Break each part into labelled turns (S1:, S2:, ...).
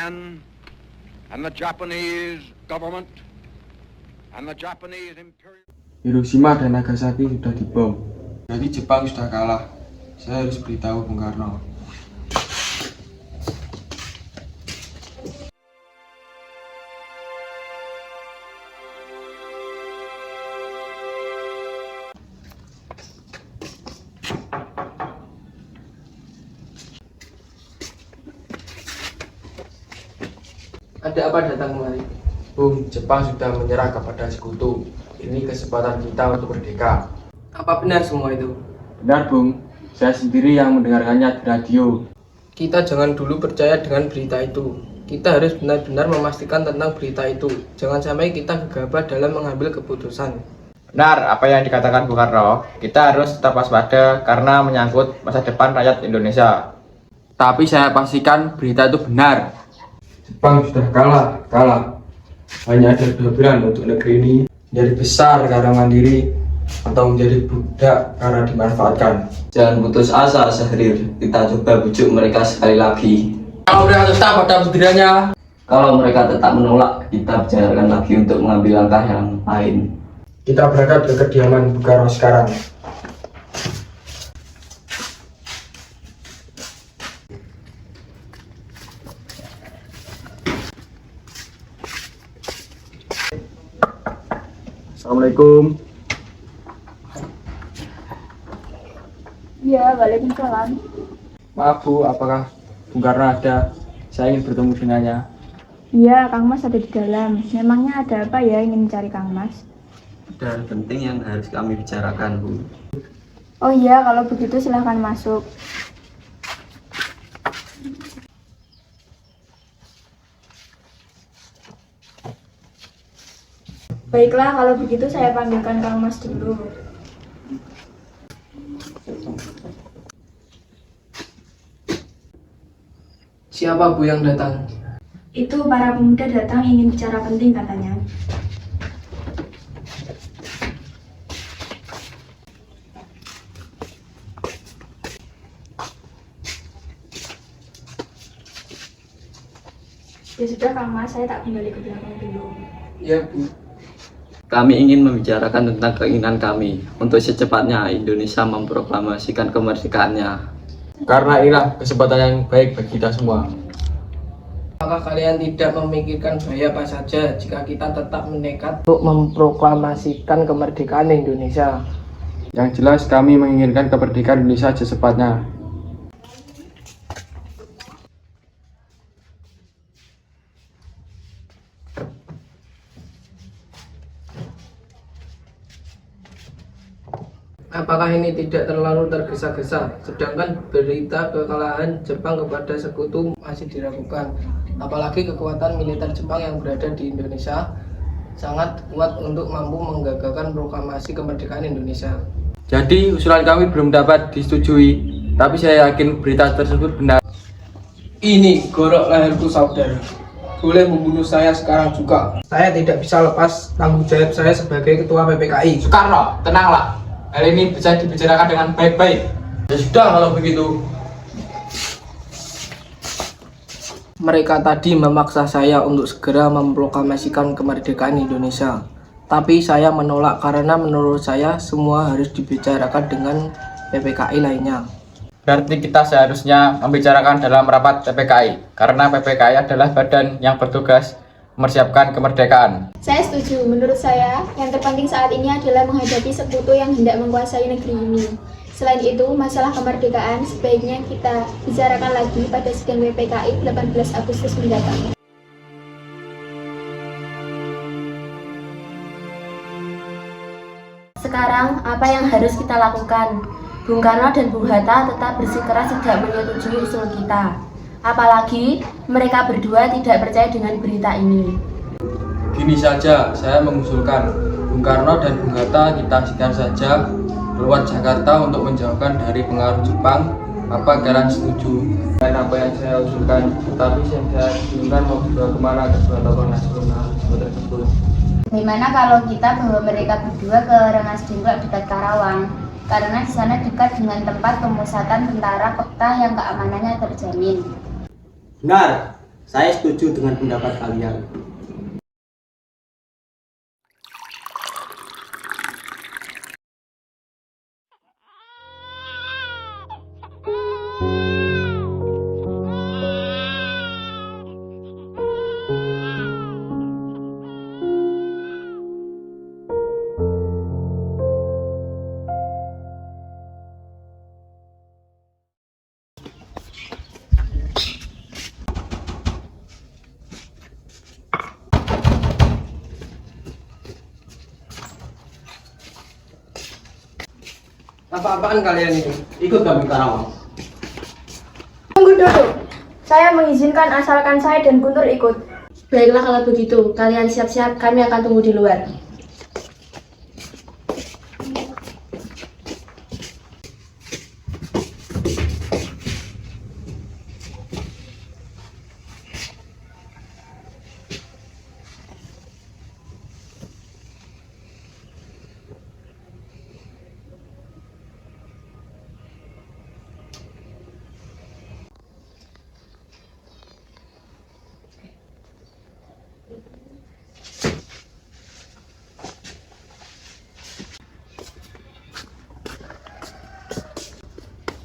S1: Japan and the Japanese government and the Japanese imperial.
S2: Hiroshima dan Nagasaki sudah dibom. Jadi Jepang sudah kalah. Saya harus beritahu Bung Karno.
S3: Ada apa datang kemari?
S2: Bung, Jepang sudah menyerah kepada sekutu. Ini kesempatan kita untuk merdeka.
S3: Apa benar semua itu?
S2: Benar, Bung. Saya sendiri yang mendengarkannya di radio.
S3: Kita jangan dulu percaya dengan berita itu. Kita harus benar-benar memastikan tentang berita itu. Jangan sampai kita gegabah dalam mengambil keputusan.
S4: Benar apa yang dikatakan Bung Karno. Kita harus tetap waspada karena menyangkut masa depan rakyat Indonesia.
S2: Tapi saya pastikan berita itu benar. Jepang sudah kalah. Hanya ada dua pilihan untuk negeri ini. Menjadi besar karena mandiri atau menjadi budak karena dimanfaatkan.
S5: Jangan putus asa, Syahrir. Kita coba bujuk mereka sekali lagi.
S3: Kalau mereka tetap pada pendiriannya,
S5: Kalau mereka tetap menolak, kita bicarakan lagi untuk mengambil langkah yang lain.
S2: Kita berangkat ke kediaman Bung Karno sekarang. Assalamualaikum.
S6: Ya, waalaikumsalam.
S2: Maaf Bu, apakah Bung Karno ada? Saya ingin bertemu dengannya.
S6: Iya, Kang Mas ada di dalam. Memangnya ada apa ya ingin mencari Kang Mas?
S5: Ada hal penting yang harus kami bicarakan, Bu.
S6: Oh iya, kalau begitu silahkan masuk. Baiklah, kalau begitu saya panggilkan Kang Mas dulu.
S3: siapa Bu yang datang?
S6: Itu para pemuda datang ingin bicara penting katanya. Ya sudah Kang Mas, saya tak kembali ke belakang dulu.
S3: Ya Bu.
S5: Kami ingin membicarakan tentang keinginan kami untuk secepatnya Indonesia memproklamasikan kemerdekaannya.
S2: Karena inilah kesempatan yang baik bagi kita semua.
S3: Apakah kalian tidak memikirkan bahaya apa saja jika kita tetap menekat untuk memproklamasikan kemerdekaan Indonesia?
S2: Yang jelas kami menginginkan kemerdekaan Indonesia secepatnya.
S3: Apakah ini tidak terlalu tergesa-gesa? Sedangkan berita kekalahan Jepang kepada sekutu masih diragukan. Apalagi kekuatan militer Jepang yang berada di Indonesia sangat kuat untuk mampu menggagalkan proklamasi kemerdekaan Indonesia.
S2: Jadi usulan kami belum dapat disetujui, tapi saya yakin berita tersebut benar.
S3: Ini gorok leherku saudara. Boleh membunuh saya sekarang juga. Saya tidak bisa lepas tanggung jawab saya sebagai ketua PPKI.
S4: Soekarno, tenanglah. Hal ini bisa dibicarakan dengan baik-baik.
S3: Ya sudah kalau begitu. Mereka tadi memaksa saya untuk segera memproklamasikan kemerdekaan Indonesia. Tapi saya menolak karena menurut saya semua harus dibicarakan dengan PPKI lainnya.
S4: Berarti kita seharusnya membicarakan dalam rapat PPKI, karena PPKI adalah badan yang bertugas mempersiapkan kemerdekaan.
S6: Saya setuju. Menurut saya, yang terpenting saat ini adalah menghadapi sekutu yang hendak menguasai negeri ini. Selain itu, masalah kemerdekaan sebaiknya kita bicarakan lagi pada sidang PPKI 18 Agustus mendatang.
S7: Sekarang, apa yang harus kita lakukan? Bung Karno dan Bung Hatta tetap bersikeras tidak menyetujui usul kita. Apalagi mereka berdua tidak percaya dengan berita ini.
S2: Gini saja, saya mengusulkan Bung Karno dan Bung Hatta kita sidang saja keluar Jakarta untuk menjauhkan dari pengaruh Jepang. Apa kalian setuju dengan apa yang saya usulkan? Tapi saya inginkan mau dibawa kemana kedua tokoh nasional tersebut.
S7: Bagaimana kalau kita bawa mereka berdua ke Rengas Dengklok dekat Karawang? Karena di sana dekat dengan tempat pemusatan tentara kota yang keamanannya terjamin.
S8: Benar, Saya setuju dengan pendapat kalian.
S3: Apa-apaan kalian ini?
S8: Ikut kami Karawang.
S6: Tunggu dulu. Saya mengizinkan asalkan saya dan Guntur ikut.
S7: Baiklah kalau begitu, kalian siap-siap, kami akan tunggu di luar.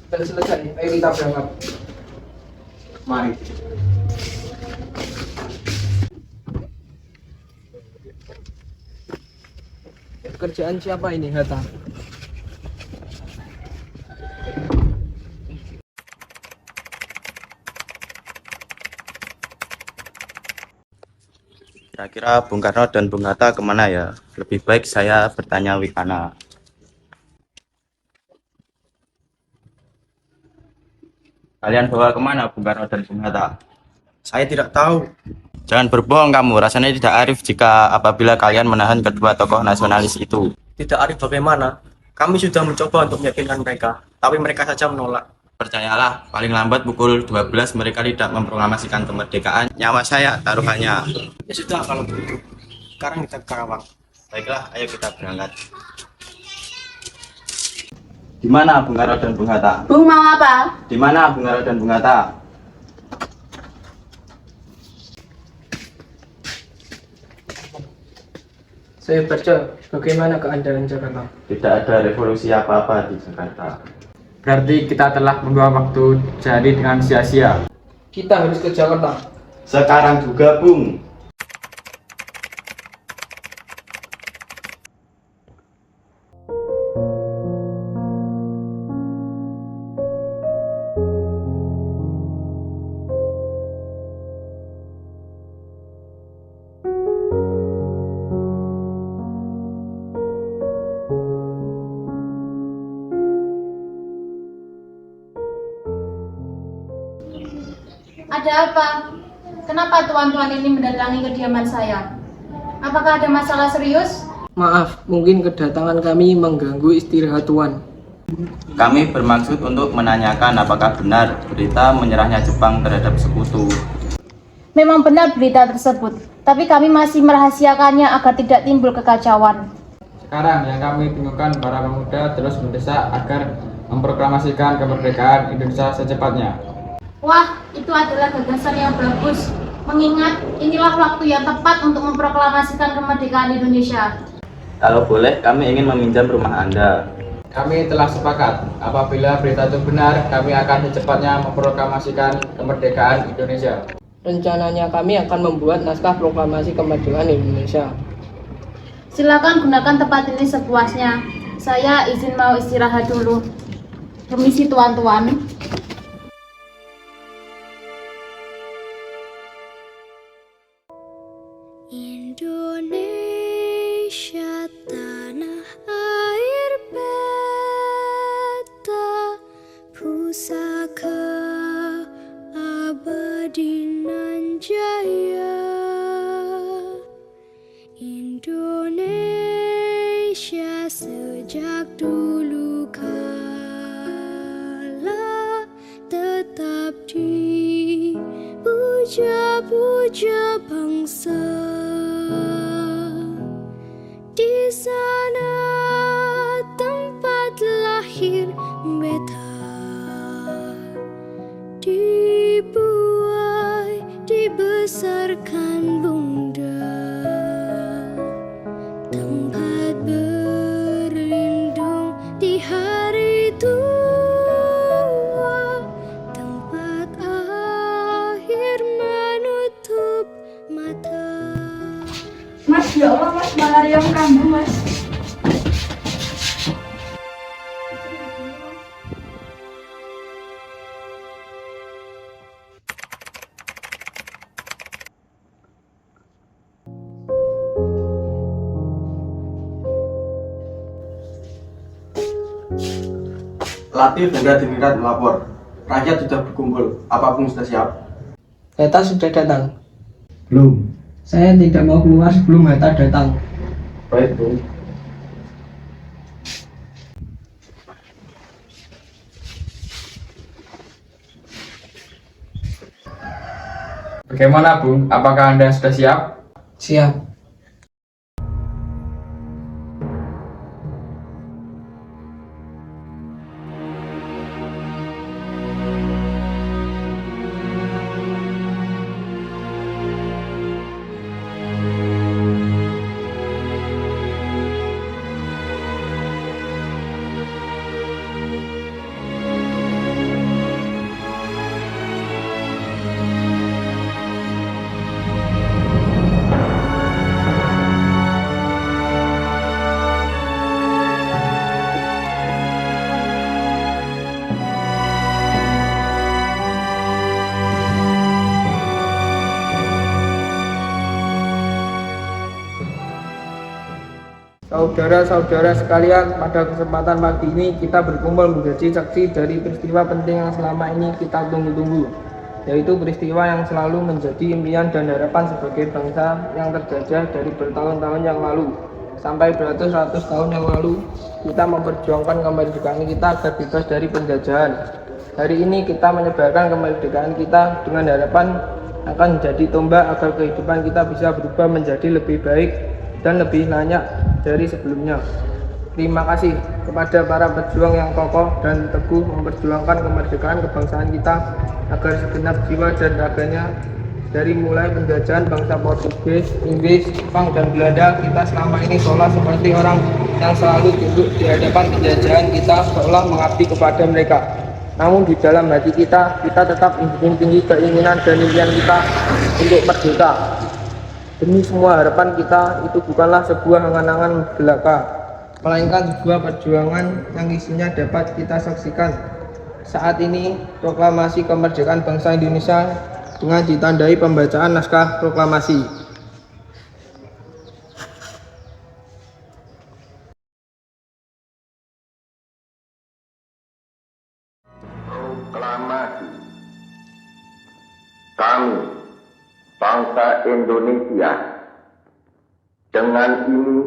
S3: Sudah selesai, ayo kita berangkat.
S8: Mari.
S3: Kerjaan siapa ini, Hatta?
S9: Kira-kira Bung Karno dan Bung Hatta kemana ya? Lebih baik saya bertanya Wihana. Kalian bawa kemana Bung Karno dan Bung Hatta?
S8: Saya tidak tahu.
S9: Jangan berbohong kamu, rasanya tidak arif jika apabila kalian menahan kedua tokoh nasionalis itu.
S8: Tidak arif bagaimana? Kami sudah mencoba untuk meyakinkan mereka, tapi mereka saja menolak.
S9: Percayalah, paling lambat pukul 12 mereka tidak memproklamasikan kemerdekaan. Nyawa saya taruhannya.
S8: Ya sudah kalau begitu. Sekarang kita ke Karawang.
S9: Baiklah, ayo kita berangkat. Di mana Bung Karno dan Bung Hatta?
S7: Bung mau apa?
S9: Di mana Bung Karno dan Bung Hatta?
S3: Saya baca bagaimana keadaan Jakarta.
S9: Tidak ada revolusi apa-apa di Jakarta.
S4: Berarti kita telah membuang waktu jadi dengan sia-sia.
S3: Kita harus ke Jakarta.
S9: Sekarang juga, Bung.
S10: Ada apa? Kenapa tuan-tuan ini mendatangi kediaman saya? Apakah ada masalah serius?
S3: Maaf, mungkin kedatangan kami mengganggu istirahat Tuan.
S9: Kami bermaksud untuk menanyakan apakah benar berita menyerahnya Jepang terhadap sekutu.
S10: Memang benar berita tersebut, tapi kami masih merahasiakannya agar tidak timbul kekacauan.
S4: Sekarang yang kami bingungkan, para pemuda terus mendesak agar memproklamasikan kemerdekaan Indonesia secepatnya.
S10: Wah, itu adalah gagasan yang bagus. Mengingat inilah waktu yang tepat untuk memproklamasikan kemerdekaan Indonesia.
S9: Kalau boleh, kami ingin meminjam rumah Anda.
S4: Kami telah sepakat, apabila berita itu benar, kami akan secepatnya memproklamasikan kemerdekaan Indonesia.
S3: Rencananya kami akan membuat naskah proklamasi kemerdekaan Indonesia.
S10: Silakan gunakan tempat ini sepuasnya. Saya izin mau istirahat dulu. Permisi tuan-tuan.
S11: Indonesia tanah air beta, pusaka abadi nan jaya. Indonesia sejak dulu kala tetap dipuja-puja bangsa. Di sana tempat lahir beta, dibuai,
S10: Mas.
S8: Latif dan Diningrat melapor. Rakyat sudah berkumpul. Apapun sudah siap?
S3: Hatta sudah datang.
S8: Belum.
S3: Saya tidak mau keluar sebelum Hatta datang.
S8: Baik, Bung.
S2: Bagaimana, Bung? Apakah Anda sudah siap?
S3: Siap. Saudara-saudara sekalian, pada kesempatan pagi ini kita berkumpul menjadi saksi dari peristiwa penting yang selama ini kita tunggu-tunggu, yaitu peristiwa yang selalu menjadi impian dan harapan sebagai bangsa yang terjajah dari bertahun-tahun yang lalu sampai beratus-ratus tahun yang lalu. Kita memperjuangkan kemerdekaan kita agar bebas dari penjajahan. Hari ini kita menyebarkan kemerdekaan kita dengan harapan akan menjadi tombak agar kehidupan kita bisa berubah menjadi lebih baik dan lebih layak dari sebelumnya. Terima kasih kepada para pejuang yang kokoh dan teguh memperjuangkan kemerdekaan kebangsaan kita agar segenap jiwa dan raganya dari mulai penjajahan bangsa Portugis, Inggris, Jepang, dan Belanda, kita selama ini seolah seperti orang yang selalu tunduk di hadapan penjajahan kita, seolah mengabdi kepada mereka. Namun di dalam hati kita tetap menjunjung tinggi keinginan dan impian kita untuk merdeka. Demi semua harapan kita, itu bukanlah sebuah angan-angan belaka, melainkan sebuah perjuangan yang isinya dapat kita saksikan. Saat ini, proklamasi kemerdekaan bangsa Indonesia dengan ditandai pembacaan naskah proklamasi.
S1: Proklamasi. Kami, bangsa Indonesia, dengan ini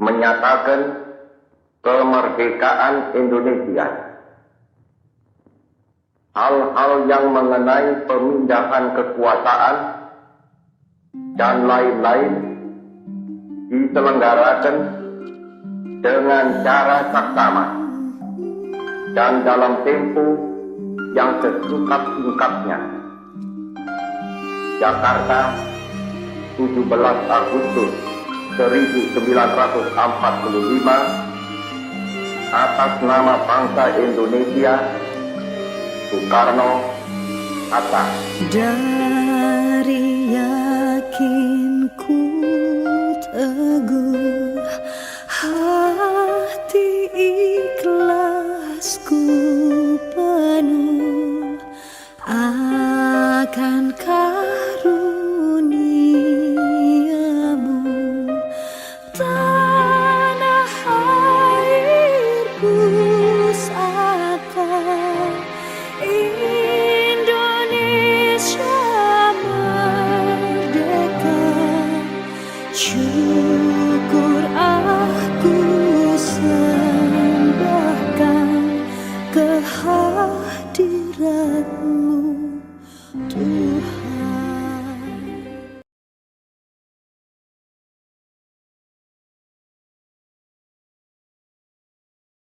S1: menyatakan kemerdekaan Indonesia. Hal-hal yang mengenai pemindahan kekuasaan dan lain-lain diselenggarakan dengan cara saksama dan dalam tempo yang sesingkat-singkatnya. Jakarta, 17 Agustus 1945, atas nama bangsa Indonesia, Soekarno, Hatta.
S11: Dari yakinku teguh